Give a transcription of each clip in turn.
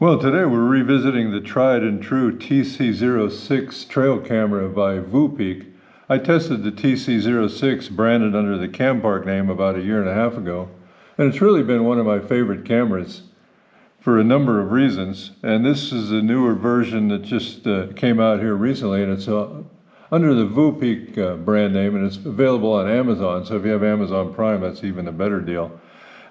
Well, today we're revisiting the tried and true TC06 trail camera by VOOPeak. I tested the TC06 branded under the Campark name about a year and a half ago, and it's really been one of my favorite cameras for a number of reasons. And this is a newer version that just came out here recently, and it's under the VOOPeak brand name, and it's available on Amazon. So if you have Amazon Prime, that's even a better deal.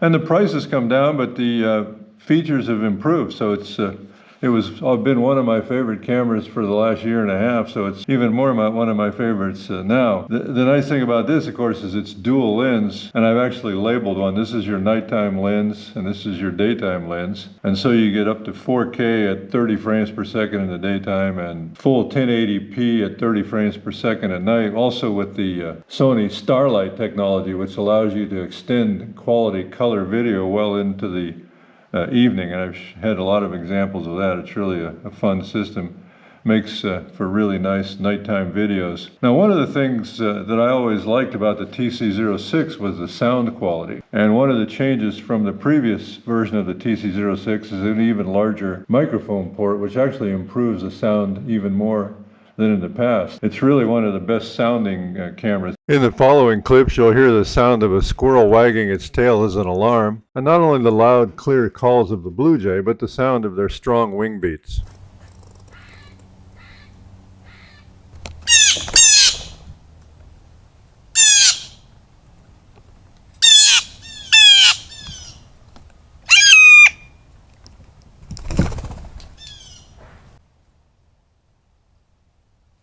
And the price has come down, but the features have improved. So it's been one of my favorite cameras for the last year and a half. So it's even more one of my favorites now. The nice thing about this, of course, is it's dual lens, and I've actually labeled one. This is your nighttime lens, and this is your daytime lens. And so you get up to 4K at 30 frames per second in the daytime, and full 1080p at 30 frames per second at night. Also with the Sony Starlight technology, which allows you to extend quality color video well into the evening, and I've had a lot of examples of that. It's really a fun system. Makes for really nice nighttime videos. Now, one of the things that I always liked about the TC06 was the sound quality. And one of the changes from the previous version of the TC06 is an even larger microphone port, which actually improves the sound even more than in the past. It's really one of the best sounding cameras. In the following clips, you'll hear the sound of a squirrel wagging its tail as an alarm, and not only the loud, clear calls of the blue jay, but the sound of their strong wing beats.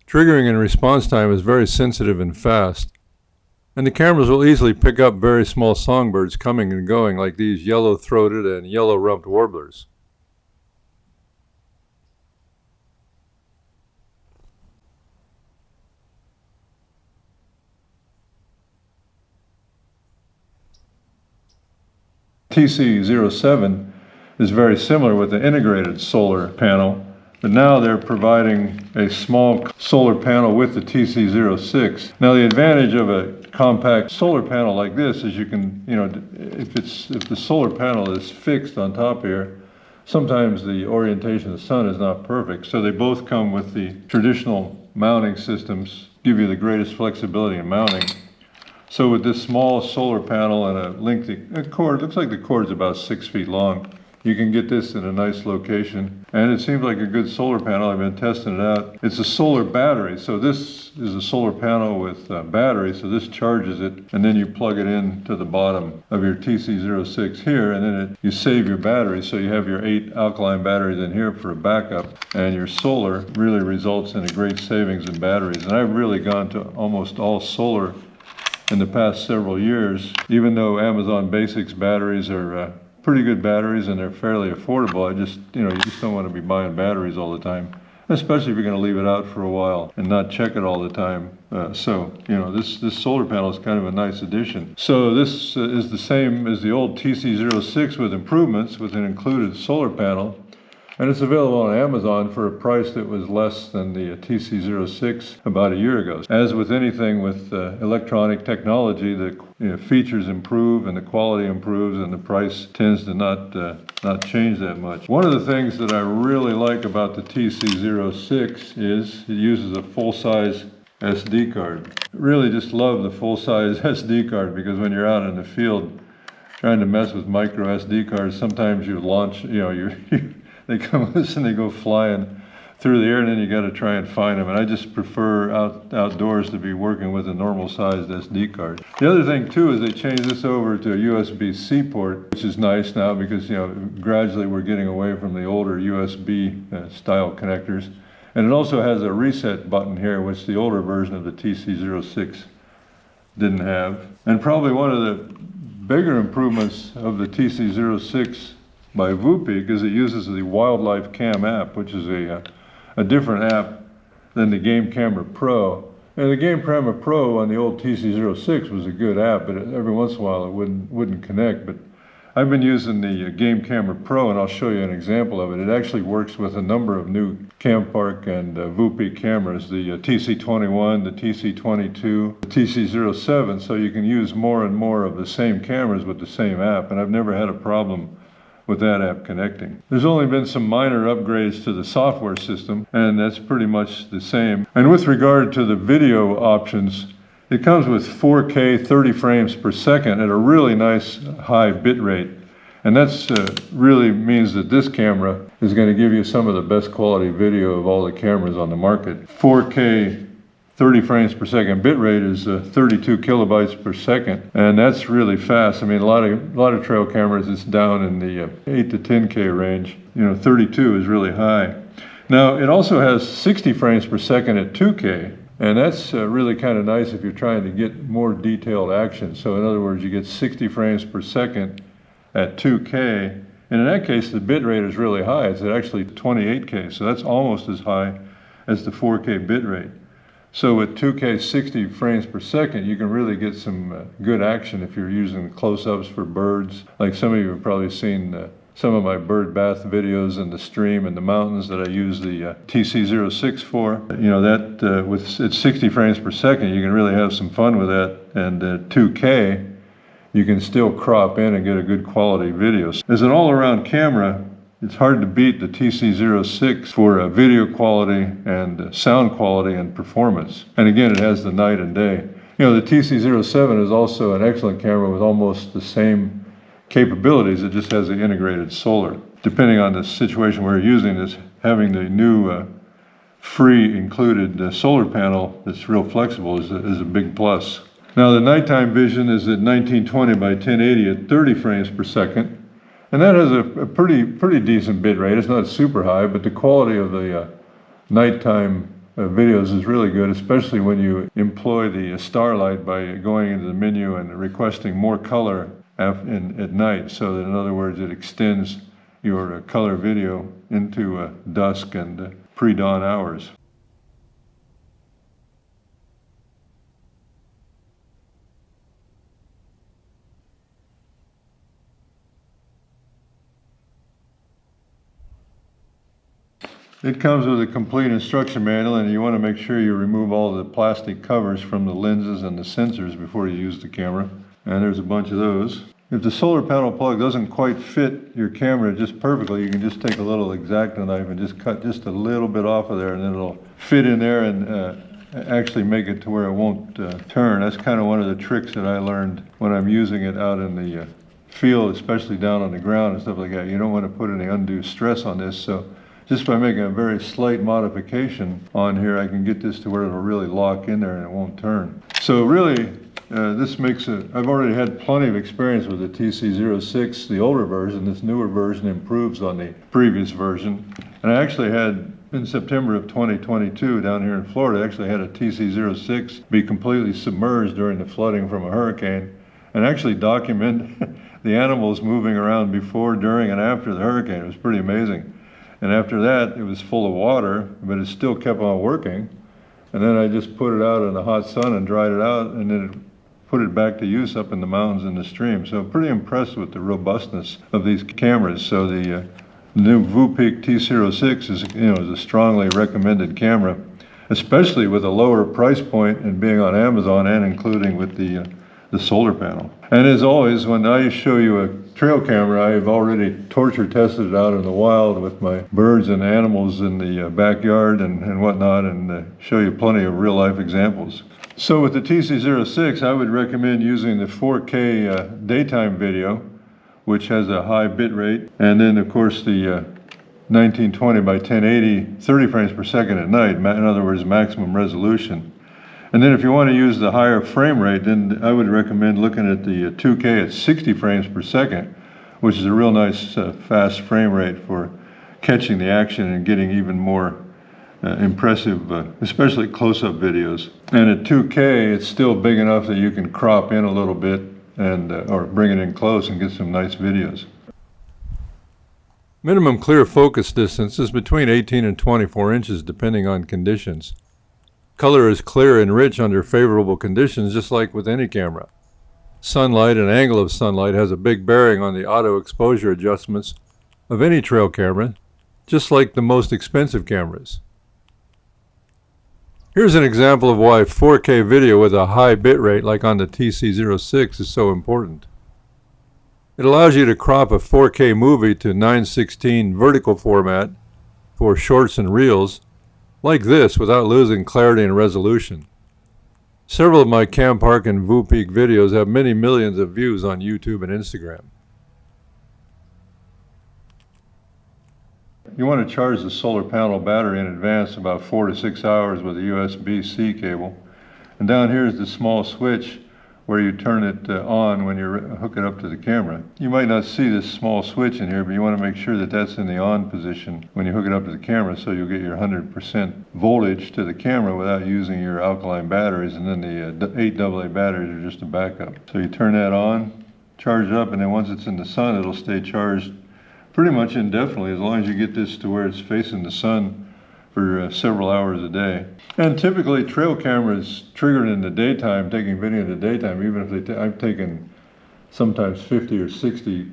Triggering and response time is very sensitive and fast, and the cameras will easily pick up very small songbirds coming and going, like these yellow-throated and yellow-rumped warblers. TC07 is very similar with the integrated solar panel, but now they're providing a small solar panel with the TC06. Now, the advantage of a compact solar panel like this is you can, if the solar panel is fixed on top here, sometimes the orientation of the sun is not perfect. So they both come with the traditional mounting systems, give you the greatest flexibility in mounting. So with this small solar panel and a lengthy cord, looks like the cord's about 6 feet long. You can get this in a nice location, and it seems like a good solar panel. I've been testing it out. It's a solar battery, so this is a solar panel with battery, so this charges it, and then you plug it in to the bottom of your TC06 here, and then you save your battery, so you have your 8 alkaline batteries in here for a backup, and your solar really results in a great savings in batteries. And I've really gone to almost all solar in the past several years, even though Amazon Basics batteries are pretty good batteries and they're fairly affordable. You just don't want to be buying batteries all the time, especially if you're going to leave it out for a while and not check it all the time. This solar panel is kind of a nice addition. So this is the same as the old TC06 with improvements, with an included solar panel. And it's available on Amazon for a price that was less than the TC06 about a year ago. As with anything with electronic technology, the features improve and the quality improves, and the price tends to not change that much. One of the things that I really like about the TC06 is it uses a full-size SD card. I really just love the full-size SD card, because when you're out in the field trying to mess with micro SD cards, sometimes you launch, they come loose and they go flying through the air, and then you got to try and find them. And I just prefer outdoors to be working with a normal sized SD card. The other thing too is they changed this over to a USB-C port, which is nice now, because gradually we're getting away from the older USB style connectors. And it also has a reset button here, which the older version of the TC06 didn't have. And probably one of the bigger improvements of the TC06 by VOOPeak is it uses the Wildlife Cam app, which is a different app than the Game Camera Pro. And the Game Camera Pro on the old TC06 was a good app, but every once in a while it wouldn't connect. But I've been using the Game Camera Pro, and I'll show you an example of it. It actually works with a number of new Campark and VOOPeak cameras, the TC21, the TC22, the TC07, so you can use more and more of the same cameras with the same app. And I've never had a problem with that app connecting. There's only been some minor upgrades to the software system, and that's pretty much the same. And with regard to the video options, it comes with 4K 30 frames per second at a really nice high bit rate. And that's really means that this camera is going to give you some of the best quality video of all the cameras on the market. 4K 30 frames per second bit rate is 32 kilobytes per second, and that's really fast. I mean, a lot of trail cameras, it's down in the 8 to 10K range. 32 is really high. Now, it also has 60 frames per second at 2K, and that's really kind of nice if you're trying to get more detailed action. So in other words, you get 60 frames per second at 2K, and in that case, the bit rate is really high. It's actually 28K, so that's almost as high as the 4K bit rate. So with 2K 60 frames per second, you can really get some good action if you're using close-ups for birds. Like some of you have probably seen some of my bird bath videos in the stream and the mountains that I use the TC06 for. With it's 60 frames per second, you can really have some fun with that. And 2K, you can still crop in and get a good quality video. As an all-around camera, it's hard to beat the TC06 for video quality and sound quality and performance. And again, it has the night and day. The TC07 is also an excellent camera with almost the same capabilities. It just has the integrated solar. Depending on the situation we're using this, having the new free included solar panel that's real flexible is a big plus. Now the nighttime vision is at 1920 by 1080 at 30 frames per second. And that has a pretty decent bit rate. It's not super high, but the quality of the nighttime videos is really good, especially when you employ the Starlight by going into the menu and requesting more color at night. So that, in other words, it extends your color video into dusk and pre-dawn hours. It comes with a complete instruction manual, and you want to make sure you remove all the plastic covers from the lenses and the sensors before you use the camera. And there's a bunch of those. If the solar panel plug doesn't quite fit your camera just perfectly, you can just take a little X-Acto knife and just cut just a little bit off of there, and then it'll fit in there and actually make it to where it won't turn. That's kind of one of the tricks that I learned when I'm using it out in the field, especially down on the ground and stuff like that. You don't want to put any undue stress on this, so just by making a very slight modification on here, I can get this to where it'll really lock in there and it won't turn. So really, this makes I've already had plenty of experience with the TC06, the older version. This newer version improves on the previous version. And I actually had, in September of 2022, down here in Florida, I actually had a TC06 be completely submerged during the flooding from a hurricane, and actually document the animals moving around before, during, and after the hurricane. It was pretty amazing. And after that, it was full of water, but it still kept on working. And then I just put it out in the hot sun and dried it out, and then put it back to use up in the mountains in the stream. So pretty impressed with the robustness of these cameras. So the new VOOPeak TC06 is a strongly recommended camera, especially with a lower price point and being on Amazon and including with the solar panel. And as always, when I show you a trail camera, I've already torture tested it out in the wild with my birds and animals in the backyard and whatnot, and show you plenty of real life examples. So with the TC06, I would recommend using the 4K daytime video, which has a high bit rate, and then of course the 1920 by 1080, 30 frames per second at night, in other words, maximum resolution. And then if you want to use the higher frame rate, then I would recommend looking at the 2K at 60 frames per second, which is a real nice fast frame rate for catching the action and getting even more impressive, especially close-up videos. And at 2K, it's still big enough that you can crop in a little bit and or bring it in close and get some nice videos. Minimum clear focus distance is between 18 and 24 inches depending on conditions. Color is clear and rich under favorable conditions, just like with any camera. Sunlight and angle of sunlight has a big bearing on the auto exposure adjustments of any trail camera, just like the most expensive cameras. Here's an example of why 4K video with a high bit rate like on the TC06 is so important. It allows you to crop a 4K movie to 9:16 vertical format for shorts and reels, like this, without losing clarity and resolution. Several of my CamPark and VOOPeak videos have many millions of views on YouTube and Instagram. You want to charge the solar panel battery in advance about 4 to 6 hours with a USB-C cable. And down here is the small switch where you turn it on when you hook it up to the camera. You might not see this small switch in here, but you want to make sure that that's in the on position when you hook it up to the camera, so you'll get your 100% voltage to the camera without using your alkaline batteries, and then the 8 AA batteries are just a backup. So you turn that on, charge it up, and then once it's in the sun, it'll stay charged pretty much indefinitely, as long as you get this to where it's facing the sun for several hours a day. And typically trail cameras triggered in the daytime, taking video in the daytime, even if I've taken sometimes 50 or 60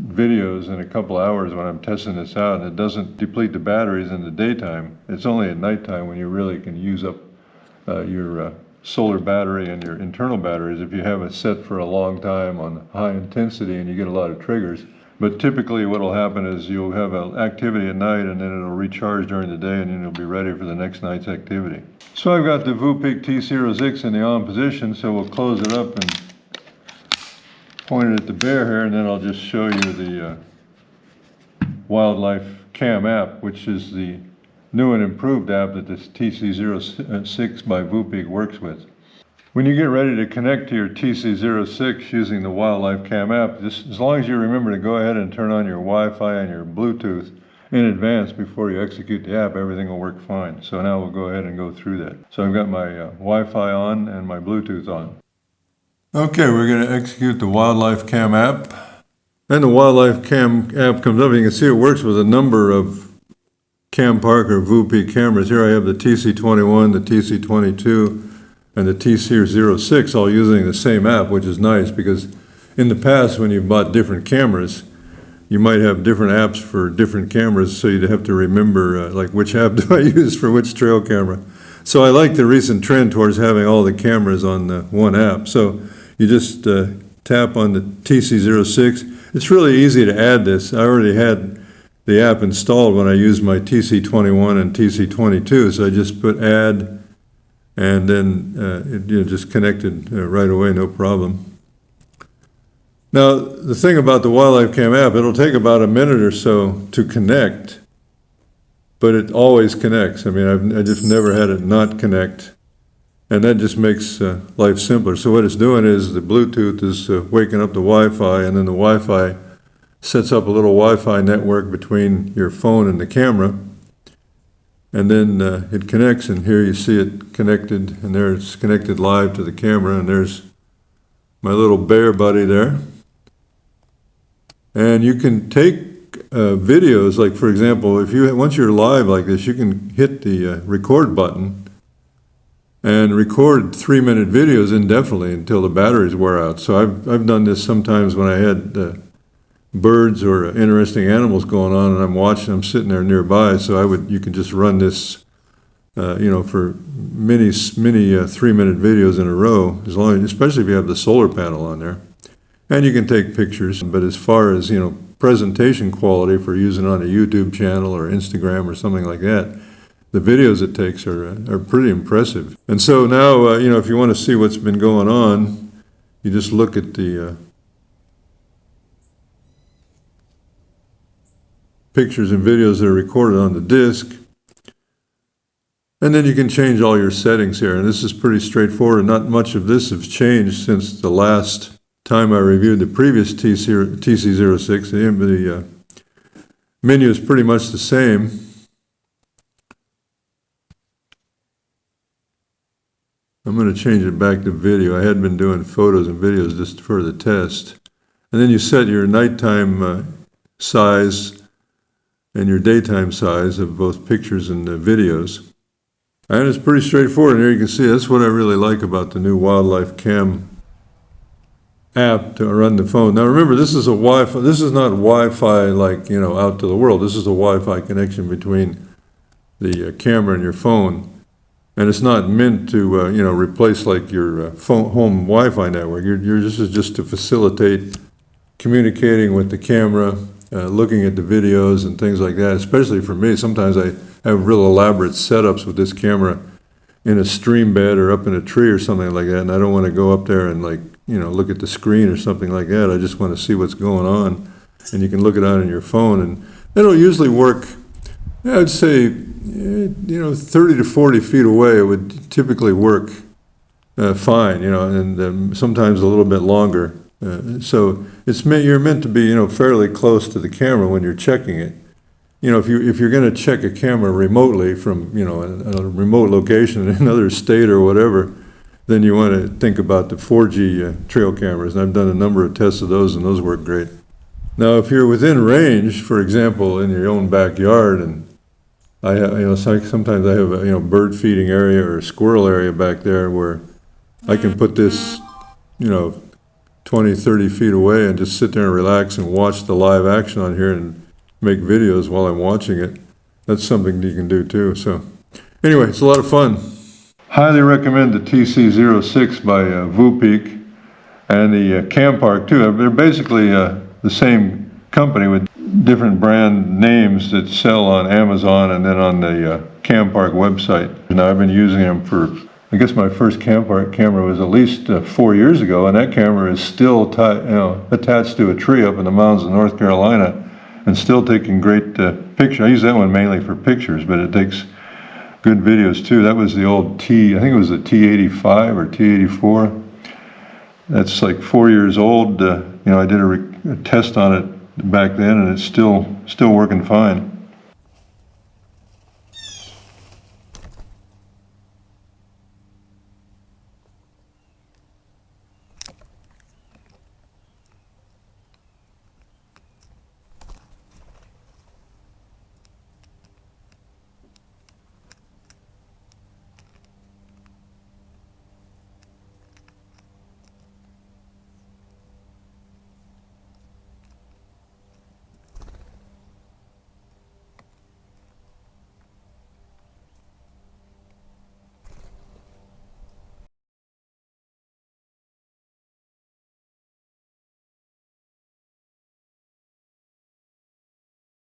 videos in a couple hours when I'm testing this out, and it doesn't deplete the batteries in the daytime. It's only at nighttime when you really can use up your solar battery and your internal batteries if you have it set for a long time on high intensity and you get a lot of triggers. But typically what will happen is you'll have an activity at night, and then it'll recharge during the day, and then you'll be ready for the next night's activity. So I've got the VOOPeak TC06 in the on position, so we'll close it up and point it at the bear here, and then I'll just show you the Wildlife Cam app, which is the new and improved app that this TC06 by VOOPeak works with. When you get ready to connect to your TC06 using the Wildlife Cam app, as long as you remember to go ahead and turn on your Wi-Fi and your Bluetooth in advance before you execute the app, everything will work fine. So now we'll go ahead and go through that. So I've got my Wi-Fi on and my Bluetooth on. Okay, we're going to execute the Wildlife Cam app. And the Wildlife Cam app comes up. You can see it works with a number of CamPark or VOOPeak cameras. Here I have the TC21, the TC22, and the TC06 all using the same app, which is nice because in the past when you bought different cameras, you might have different apps for different cameras, so you'd have to remember like which app do I use for which trail camera. So I like the recent trend towards having all the cameras on one app. So you just tap on the TC06. It's really easy to add this. I already had the app installed when I used my TC21 and TC22, so I just put add, and then it just connected right away, no problem. Now, the thing about the Wildlife Cam app, it'll take about a minute or so to connect, but it always connects. I mean, I just never had it not connect, and that just makes life simpler. So what it's doing is the Bluetooth is waking up the Wi-Fi, and then the Wi-Fi sets up a little Wi-Fi network between your phone and the camera, and then it connects, and here you see it connected, and there it's connected live to the camera, and there's my little bear buddy there. And you can take videos, like for example, once you're live like this, you can hit the record button and record 3-minute videos indefinitely until the batteries wear out. So I've done this sometimes when I had birds or interesting animals going on, and I'm sitting there nearby, so you can just run this, for many 3-minute videos in a row, especially if you have the solar panel on there, and you can take pictures. But as far as presentation quality for using on a YouTube channel or Instagram or something like that, the videos it takes are pretty impressive. And so now, if you want to see what's been going on, you just look at the pictures and videos that are recorded on the disk, and then you can change all your settings here, and this is pretty straightforward. Not much of this has changed since the last time I reviewed the previous TC06. The menu is pretty much the same. I'm going to change it back to video. I had been doing photos and videos just for the test. And then you set your nighttime size and your daytime size of both pictures and videos. And it's pretty straightforward. And here you can see that's what I really like about the new Wildlife Cam app to run the phone. Now remember, this is a Wi-Fi. This is not Wi-Fi like, out to the world. This is a Wi-Fi connection between the camera and your phone. And it's not meant to, replace like your home Wi-Fi network. This is just to facilitate communicating with the camera, looking at the videos and things like that, especially for me. Sometimes I have real elaborate setups with this camera in a stream bed or up in a tree or something like that, and I don't want to go up there and look at the screen or something like that. I just want to see what's going on, and you can look it on your phone, and it'll usually work. I'd say 30 to 40 feet away it would typically work fine, and sometimes a little bit longer. So you're meant to be fairly close to the camera when you're checking it. If you're going to check a camera remotely from a remote location in another state or whatever, then you want to think about the 4G trail cameras. And I've done a number of tests of those, and those work great. Now, if you're within range, for example, in your own backyard, and I have, sometimes I have a bird feeding area or a squirrel area back there where I can put this 20, 30 feet away and just sit there and relax and watch the live action on here and make videos while I'm watching it. That's something you can do too. So anyway, it's a lot of fun. Highly recommend the TC06 by VOOPeak and the CamPark too. They're basically the same company with different brand names that sell on Amazon and then on the CamPark website. Now I've been using them for, I guess my first CamPark camera was at least 4 years ago, and that camera is still attached to a tree up in the mountains of North Carolina and still taking great pictures. I use that one mainly for pictures, but it takes good videos too. That was the old I think it was the T85 or T84. That's like 4 years old. I did a test on it back then, and it's still working fine.